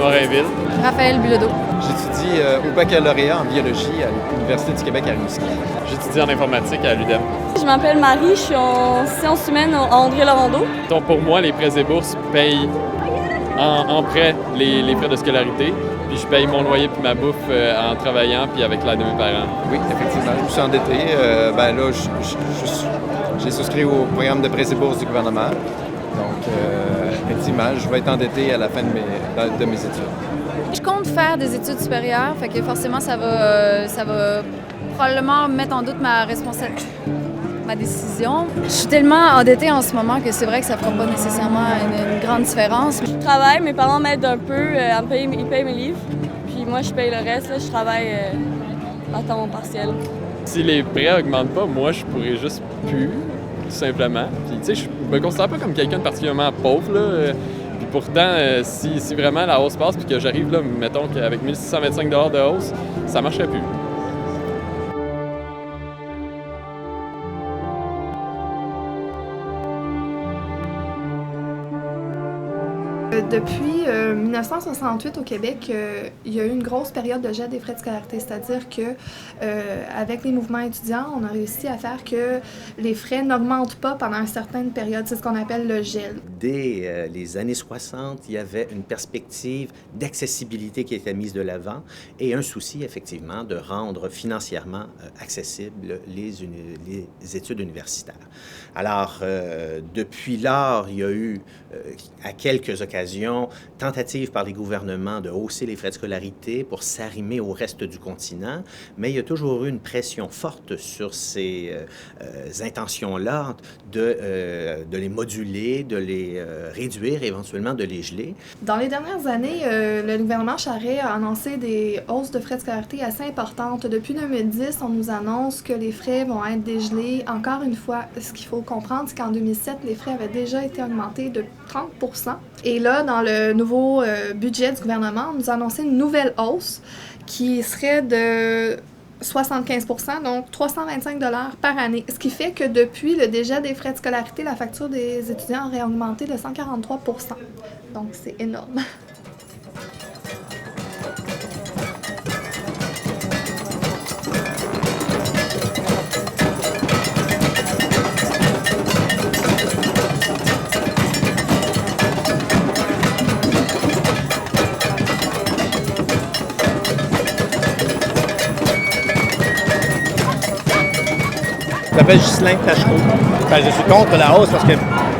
Noirainville. Raphaël Bilodeau. J'étudie au baccalauréat en biologie à l'Université du Québec à Rimouski. J'étudie en informatique à l'UDEM. Je m'appelle Marie, je suis en sciences humaines à André-Laurando. Donc pour moi, les prêts et bourses payent en prêt les frais de scolarité. Puis je paye mon loyer puis ma bouffe en travaillant puis avec l'aide de mes parents. Oui, effectivement. Je suis endetté. Là, j'ai souscrit au programme de prêts et bourses du gouvernement. Donc, effectivement, je vais être endetté à la fin de mes études. Je compte faire des études supérieures, fait que forcément, ça va probablement mettre en doute ma décision. Je suis tellement endettée en ce moment que c'est vrai que ça ne fera pas nécessairement une grande différence. Je travaille, mes parents m'aident un peu, ils payent mes livres. Puis moi, je paye le reste, là, je travaille à temps partiel. Si les prêts augmentent pas, moi, je pourrais juste plus, tout simplement. Puis tu sais, je me considère pas comme quelqu'un de particulièrement pauvre, là. Puis pourtant, si vraiment la hausse passe puis que j'arrive là, mettons qu'avec 1 625 $ de hausse, ça marcherait plus. Depuis 1968 au Québec, il y a eu une grosse période de gel des frais de scolarité, c'est-à-dire que avec les mouvements étudiants, on a réussi à faire que les frais n'augmentent pas pendant une certaine période. C'est ce qu'on appelle le gel. Dès les années 60, il y avait une perspective d'accessibilité qui était mise de l'avant et un souci, effectivement, de rendre financièrement accessibles les études universitaires. Alors, depuis lors, il y a eu, à quelques occasions, tentatives par les gouvernements de hausser les frais de scolarité pour s'arrimer au reste du continent, mais il y a toujours eu une pression forte sur ces intentions-là de les moduler, de les réduire, éventuellement de les geler. Dans les dernières années, le gouvernement Charest a annoncé des hausses de frais de scolarité assez importantes. Depuis 2010, on nous annonce que les frais vont être dégelés. Encore une fois, ce qu'il faut comprendre, c'est qu'en 2007, les frais avaient déjà été augmentés de 30 %. Et là, dans le nouveau budget du gouvernement, on nous a annoncé une nouvelle hausse qui serait de 75 %, donc 325 $ par année. Ce qui fait que depuis le dégel des frais de scolarité, la facture des étudiants aurait augmenté de 143 %. Donc, c'est énorme. Je m'appelle Ghislain Tachereau. Je suis contre la hausse parce que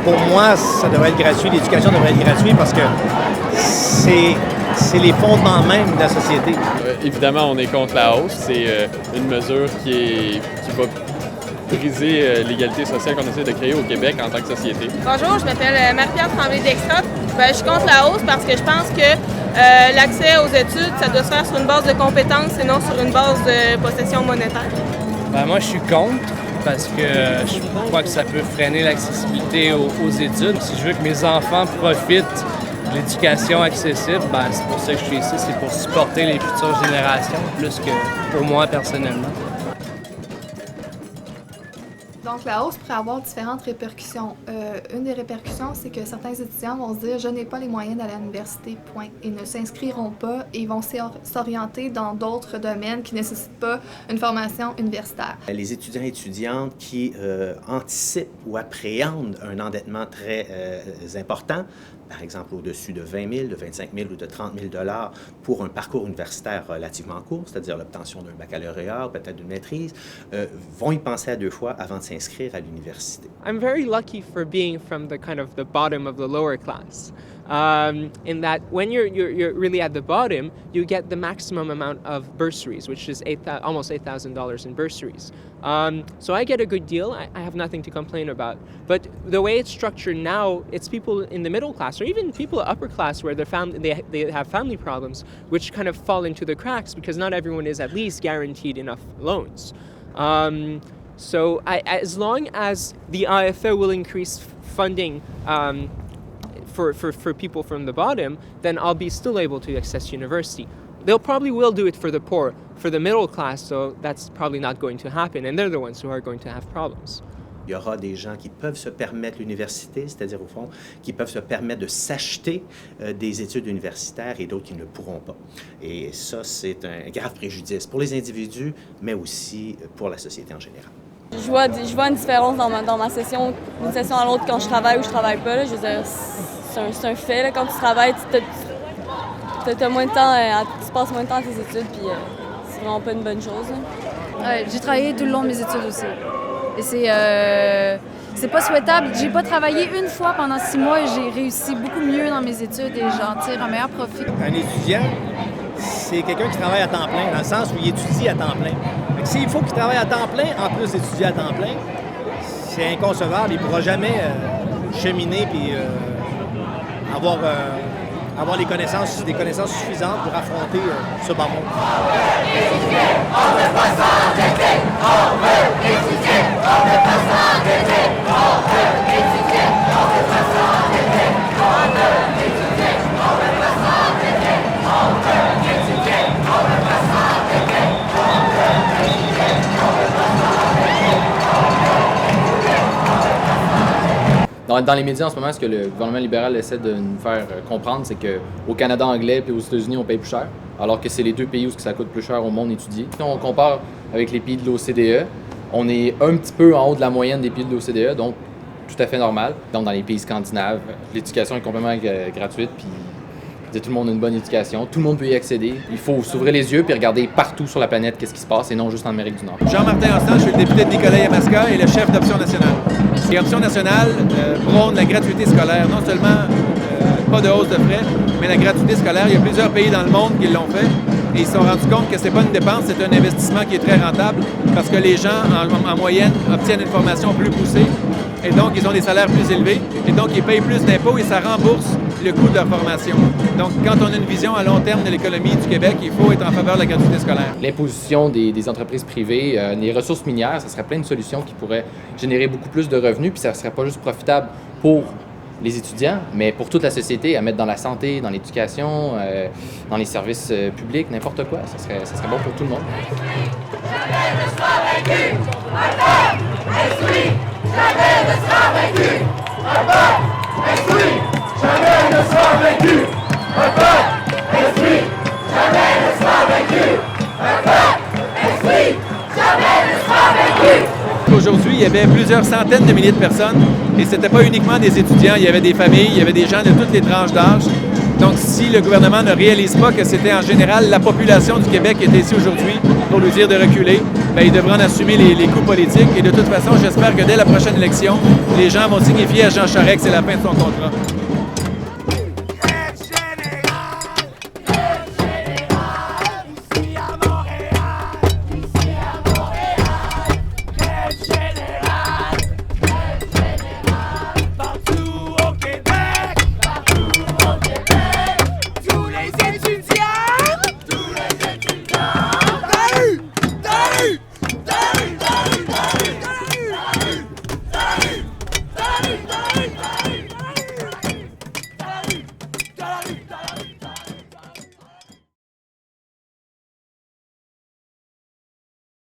pour moi, ça devrait être gratuit. L'éducation devrait être gratuite parce que c'est les fondements même de la société. Évidemment, on est contre la hausse. C'est une mesure qui va briser l'égalité sociale qu'on essaie de créer au Québec en tant que société. Bonjour, je m'appelle Marie-Pierre Tremblay-Dextrodt. Je suis contre la hausse parce que je pense que l'accès aux études, ça doit se faire sur une base de compétences et non sur une base de possession monétaire. Moi, je suis contre parce que je crois que ça peut freiner l'accessibilité aux études. Si je veux que mes enfants profitent de l'éducation accessible, c'est pour ça que je suis ici, c'est pour supporter les futures générations plus que pour moi personnellement. Donc, la hausse pourrait avoir différentes répercussions. Une des répercussions, c'est que certains étudiants vont se dire « je n'ai pas les moyens d'aller à l'université, point ». Ils ne s'inscriront pas et vont s'orienter dans d'autres domaines qui ne nécessitent pas une formation universitaire. Les étudiants et étudiantes qui anticipent ou appréhendent un endettement très important, par exemple au-dessus de 20 000, de 25 000 ou de 30 000 $ pour un parcours universitaire relativement court, c'est-à-dire l'obtention d'un baccalauréat, peut-être d'une maîtrise, vont y penser à deux fois avant de s'inscrire à l'université. I'm very lucky for being from the kind of the bottom of the lower class. In that when you're really at the bottom, you get the maximum amount of bursaries, which is almost $8,000 in bursaries. So I get a good deal. I have nothing to complain about. But the way it's structured now, it's people in the middle class or even people upper class where they have family problems, which kind of fall into the cracks because not everyone is at least guaranteed enough loans. So as long as the IFO will increase funding for people from the bottom, then I'll be still able to access university. They'll probably will do it for the poor. For the middle class, so that's probably not going to happen, and they're the ones who are going to have problems. Il y aura des gens qui peuvent se permettre l'université, c'est-à-dire au fond, qui peuvent se permettre de s'acheter des études universitaires et d'autres qui ne le pourront pas. Et ça, c'est un grave préjudice pour les individus, mais aussi pour la société en général. Je vois une différence dans ma session, d'une session à l'autre quand je travaille ou je travaille pas. Là. Je veux dire, c'est un fait. Là. Quand tu travailles, tu as moins de temps, tu passes moins de temps à tes études, puis c'est vraiment pas une bonne chose. Ouais, j'ai travaillé tout le long de mes études aussi. Et c'est pas souhaitable. J'ai pas travaillé une fois pendant 6 mois et j'ai réussi beaucoup mieux dans mes études et j'en tire un meilleur profit. Un étudiant, c'est quelqu'un qui travaille à temps plein, dans le sens où il étudie à temps plein. S'il faut qu'il travaille à temps plein, en plus d'étudier à temps plein, c'est inconcevable. Il ne pourra jamais cheminer et avoir des connaissances suffisantes pour affronter ce bas monde. On veut pas s'endetter, on veut étudier, on veut pas s'endetter, on veut étudier, on veut pas s'endetter, on veut étudier, on veut pas s'endetter, on veut étudier, on veut pas s'endetter, on veut étudier, on veut pas s'endetter, on veut étudier. Dans les médias en ce moment, ce que le gouvernement libéral essaie de nous faire comprendre, c'est qu'au Canada anglais et aux États-Unis, on paye plus cher, alors que c'est les 2 pays où ça coûte plus cher au monde étudié. Si on compare avec les pays de l'OCDE, on est un petit peu en haut de la moyenne des pays de l'OCDE, donc tout à fait normal. Donc dans les pays scandinaves, l'éducation est complètement gratuite, puis tout le monde a une bonne éducation, tout le monde peut y accéder. Il faut s'ouvrir les yeux puis regarder partout sur la planète qu'est-ce qui se passe et non juste en Amérique du Nord. Jean-Martin Hostan, je suis le député de Nicolet-Yamaska et le chef d'Option nationale. Et Option nationale prône la gratuité scolaire, non seulement pas de hausse de frais, mais la gratuité scolaire. Il y a plusieurs pays dans le monde qui l'ont fait et ils se sont rendus compte que ce n'est pas une dépense, c'est un investissement qui est très rentable parce que les gens, en moyenne, obtiennent une formation plus poussée et donc ils ont des salaires plus élevés et donc ils payent plus d'impôts et ça rembourse le coût de leur formation. Donc, quand on a une vision à long terme de l'économie du Québec, il faut être en faveur de la gratuité scolaire. L'imposition des entreprises privées, les ressources minières, ça serait plein de solutions qui pourraient générer beaucoup plus de revenus, puis ça ne serait pas juste profitable pour les étudiants, mais pour toute la société, à mettre dans la santé, dans l'éducation, dans les services publics, n'importe quoi. Ça serait bon pour tout le monde. Jamais ne sera vaincu, un peuple instruit. Jamais ne sera vaincu, un peuple instruit. Jamais ne sera vaincu, un peuple instruit. Jamais ne sera vaincu, un peuple instruit. Jamais ne sera vaincu. Aujourd'hui, il y avait plusieurs centaines de milliers de personnes et ce n'était pas uniquement des étudiants, il y avait des familles, il y avait des gens de toutes les tranches d'âge. Donc si le gouvernement ne réalise pas que c'était en général la population du Québec qui était ici aujourd'hui pour lui dire de reculer, bien, il devra en assumer les coûts politiques et de toute façon, j'espère que dès la prochaine élection, les gens vont signifier à Jean Charest que c'est la fin de son contrat.